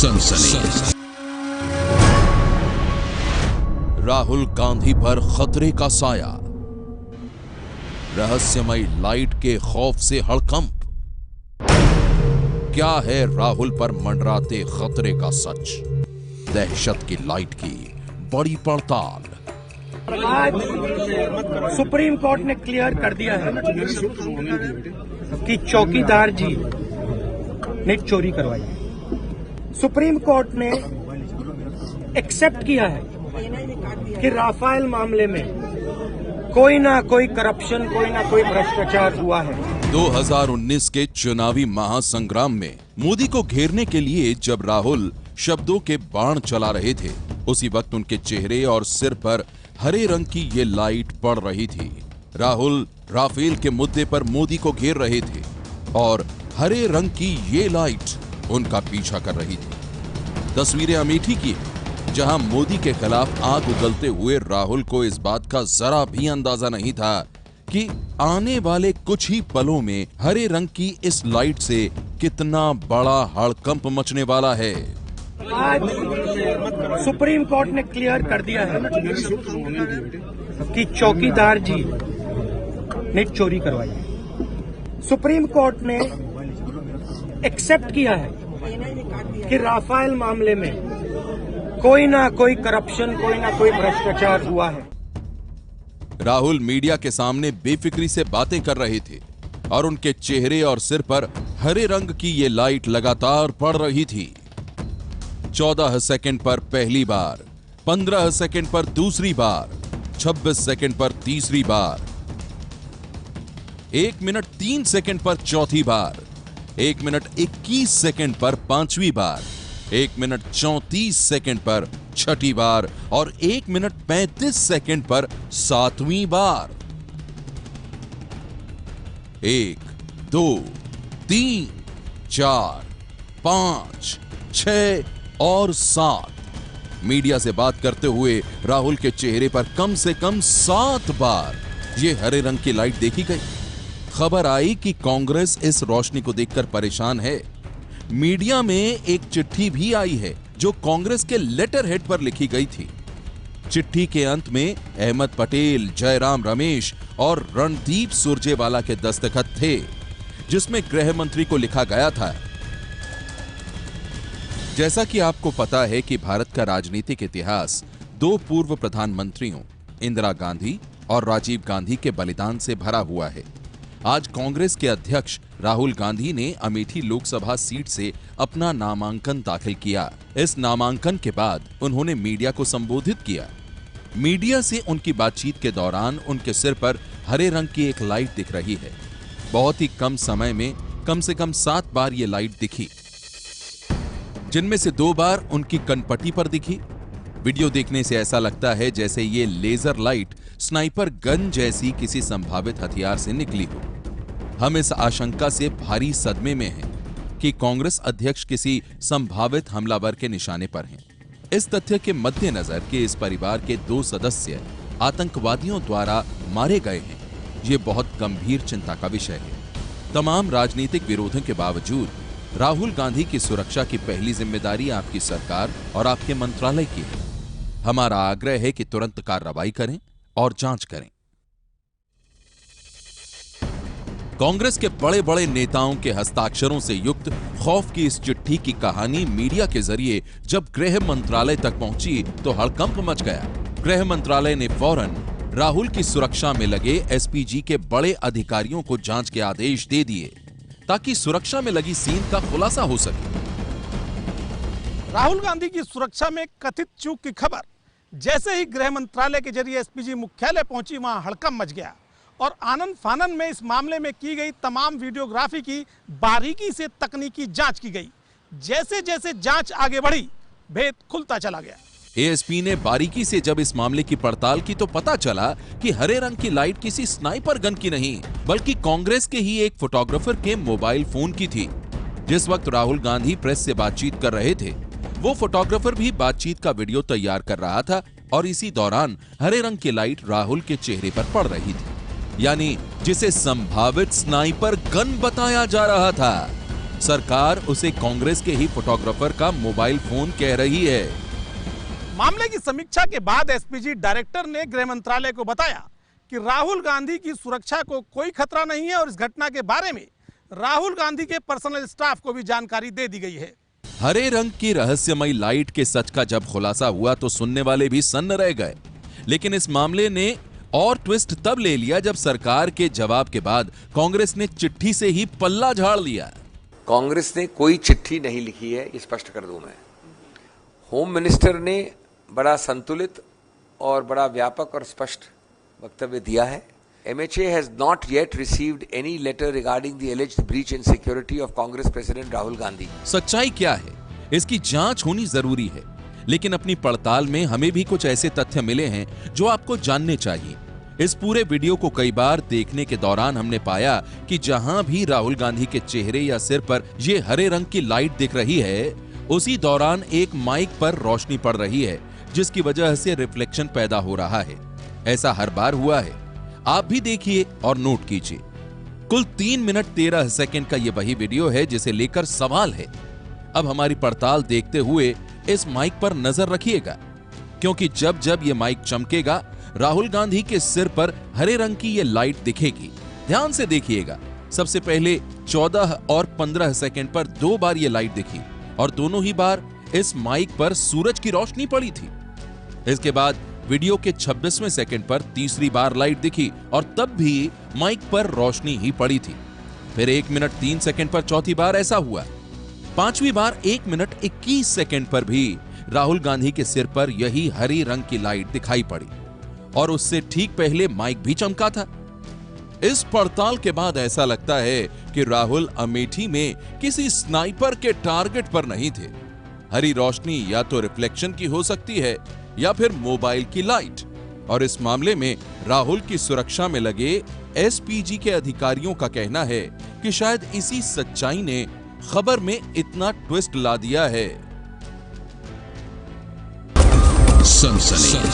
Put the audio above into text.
सनसनी। राहुल गांधी पर खतरे का साया, रहस्यमयी लाइट के खौफ से हड़कंप। क्या है राहुल पर मंडराते खतरे का सच? दहशत की लाइट की बड़ी पड़ताल। आज सुप्रीम कोर्ट ने क्लियर कर दिया है कि चौकीदार जी ने चोरी करवाई है। सुप्रीम कोर्ट ने एक्सेप्ट किया है कि राफेल मामले में कोई ना कोई करप्शन, कोई ना कोई भ्रष्टाचार हुआ है। 2019 के चुनावी महासंग्राम में मोदी को घेरने के लिए जब राहुल शब्दों के बाण चला रहे थे, उसी वक्त उनके चेहरे और सिर पर हरे रंग की ये लाइट पड़ रही थी। राहुल राफेल के मुद्दे पर मोदी को घेर रहे थे और हरे रंग की ये लाइट उनका पीछा कर रही थी। तस्वीरें अमेठी की, जहां मोदी के खिलाफ आग उगलते हुए राहुल को इस बात का जरा भी अंदाजा नहीं था कि आने वाले कुछ ही पलों में हरे रंग की इस लाइट से कितना बड़ा हड़कंप मचने वाला है। आज सुप्रीम कोर्ट ने क्लियर कर दिया है कि चौकीदार जी ने चोरी करवाई है। सुप्रीम कोर्ट ने एक्सेप्ट किया है कि राफेल मामले में कोई ना कोई करप्शन, कोई ना कोई भ्रष्टाचार हुआ है। राहुल मीडिया के सामने बेफिक्री से बातें कर रहे थे और उनके चेहरे और सिर पर हरे रंग की ये लाइट लगातार पड़ रही थी। 14 सेकंड पर पहली बार, 15 सेकंड पर दूसरी बार, 26 सेकंड पर तीसरी बार, 1 मिनट 3 सेकंड पर चौथी बार, 1 मिनट 21 सेकंड पर पांचवी बार, 1 मिनट 34 सेकंड पर छठी बार और 1 मिनट 35 सेकंड पर सातवीं बार। 1, 2, 3, 4, 5, 6 और 7। मीडिया से बात करते हुए राहुल के चेहरे पर कम से कम 7 बार ये हरे रंग की लाइट देखी गई। खबर आई कि कांग्रेस इस रोशनी को देखकर परेशान है। मीडिया में एक चिट्ठी भी आई है जो कांग्रेस के लेटर हेड पर लिखी गई थी। चिट्ठी के अंत में अहमद पटेल, जयराम रमेश और रणदीप सुरजेवाला के दस्तखत थे, जिसमें गृह मंत्री को लिखा गया था। जैसा कि आपको पता है कि भारत का राजनीतिक इतिहास 2 पूर्व प्रधानमंत्रियों इंदिरा गांधी और राजीव गांधी के बलिदान से भरा हुआ है। आज कांग्रेस के अध्यक्ष राहुल गांधी ने अमेठी लोकसभा सीट से अपना नामांकन दाखिल किया। इस नामांकन के बाद उन्होंने मीडिया को संबोधित किया। मीडिया से उनकी बातचीत के दौरान उनके सिर पर हरे रंग की एक लाइट दिख रही है। बहुत ही कम समय में कम से कम 7 बार ये लाइट दिखी, जिनमें से 2 बार उनकी कनपट्टी पर दिखी। वीडियो देखने से ऐसा लगता है जैसे ये लेजर लाइट स्नाइपर गन जैसी किसी संभावित हथियार से निकली हो। हम इस आशंका से भारी सदमे में हैं कि कांग्रेस अध्यक्ष किसी संभावित हमलावर के निशाने पर हैं। इस तथ्य के मद्देनजर कि इस परिवार के 2 सदस्य आतंकवादियों द्वारा मारे गए हैं, ये बहुत गंभीर चिंता का विषय है। तमाम राजनीतिक विरोधों के बावजूद राहुल गांधी की सुरक्षा की पहली जिम्मेदारी आपकी सरकार और आपके मंत्रालय की है। हमारा आग्रह है कि तुरंत कार्रवाई करें और जांच करें। कांग्रेस के बड़े बड़े नेताओं के हस्ताक्षरों से युक्त खौफ की इस चिट्ठी की कहानी मीडिया के जरिए जब गृह मंत्रालय तक पहुंची तो हड़कंप मच गया। गृह मंत्रालय ने फौरन राहुल की सुरक्षा में लगे एसपीजी के बड़े अधिकारियों को जांच के आदेश दे दिए ताकि सुरक्षा में लगी सीन का खुलासा हो सके। राहुल गांधी की सुरक्षा में कथित चूक की खबर जैसे ही गृह मंत्रालय के जरिए एसपीजी मुख्यालय पहुंची, वहां हड़कंप मच गया और आनंद फानन में इस मामले में की गई तमाम वीडियोग्राफी की बारीकी से तकनीकी जांच की गई। जैसे जैसे जांच आगे बढ़ी, भेद खुलता चला गया। एएसपी ने बारीकी से जब इस मामले की पड़ताल की तो पता चला कि हरे रंग की लाइट किसी स्नाइपर गन की नहीं, बल्कि कांग्रेस के ही एक फोटोग्राफर के मोबाइल फोन की थी। जिस वक्त राहुल गांधी प्रेस से बातचीत कर रहे थे, वो फोटोग्राफर भी बातचीत का वीडियो तैयार कर रहा था और इसी दौरान हरे रंग की लाइट राहुल के चेहरे पर पड़ रही थी, यानी जिसे संभावित स्नाइपर गन बताया जा रहा था। सरकार उसे कांग्रेस के ही फोटोग्राफर का मोबाइल फोन कह रही है। मामले की समीक्षा के बाद एसपीजी डायरेक्टर ने गृह मंत्रालय को बताया कि राहुल गांधी की सुरक्षा को कोई खतरा नहीं है और इस घटना के बारे में राहुल गांधी के पर्सनल स्टाफ को भी जानकारी दे दी गई है। हरे रंग की रहस्यमयी लाइट के सच का जब खुलासा हुआ तो सुनने वाले भी सन्न रह गए, लेकिन इस मामले ने और ट्विस्ट तब ले लिया जब सरकार के जवाब के बाद कांग्रेस ने चिट्ठी से ही पल्ला झाड़ लिया। कांग्रेस ने कोई चिट्ठी नहीं लिखी है, ये स्पष्ट कर दूं मैं। होम मिनिस्टर ने बड़ा संतुलित और बड़ा व्यापक और स्पष्ट वक्तव्य दिया है। MHA has not yet received any letter regarding the alleged breach in security of Congress President Rahul Gandhi. सच्चाई क्या है, इसकी जांच होनी जरूरी है, लेकिन अपनी पड़ताल में हमें भी कुछ ऐसे तथ्य मिले हैं जो आपको जानने चाहिए। इस पूरे वीडियो को कई बार देखने के दौरान हमने पाया कि जहां भी राहुल गांधी के चेहरे या सिर पर ये हरे रंग की लाइट दिख रही है, उसी दौरान एक माइक पर रोशनी पड़ रही है, जिसकी वजह से रिफ्लेक्शन पैदा हो रहा है। ऐसा हर बार हुआ है, आप भी देखिए और नोट कीजिए। कुल 3 मिनट 13 सेकंड का ये वही वीडियो है जिसे लेकर सवाल है। अब हमारी पड़ताल देखते हुए इस माइक पर नजर रखिएगा, क्योंकि जब जब ये माइक चमकेगा राहुल गांधी के सिर पर हरे रंग की ये लाइट दिखेगी। ध्यान से देखिएगा, सबसे पहले 14 और 15 सेकंड पर 2 बार ये लाइट दिखी और दोनों ही बार इस माइक पर सूरज की रोशनी पड़ी थी। इसके बाद वीडियो के 26वें सेकंड पर तीसरी बार लाइट दिखी और तब भी माइक पर रोशनी ही पड़ी थी। फिर 1 मिनट 3 सेकंड पर चौथी बार ऐसा हुआ। 5वीं बार 1 मिनट 21 सेकंड पर भी राहुल गांधी के सिर पर यही हरी रंग की लाइट दिखाई पड़ी और उससे ठीक पहले माइक भी चमका था। इस पड़ताल के बाद ऐसा लगता है कि राहुल अमेठी में किसी स्नाइपर के टारगेट पर नहीं थे। हरी रोशनी या तो रिफ्लेक्शन की हो सकती है या फिर मोबाइल की लाइट, और इस मामले में राहुल की सुरक्षा में लगे एसपीजी के अधिकारियों का कहना है कि शायद इसी सच्चाई ने खबर में इतना ट्विस्ट ला दिया है। सनसनी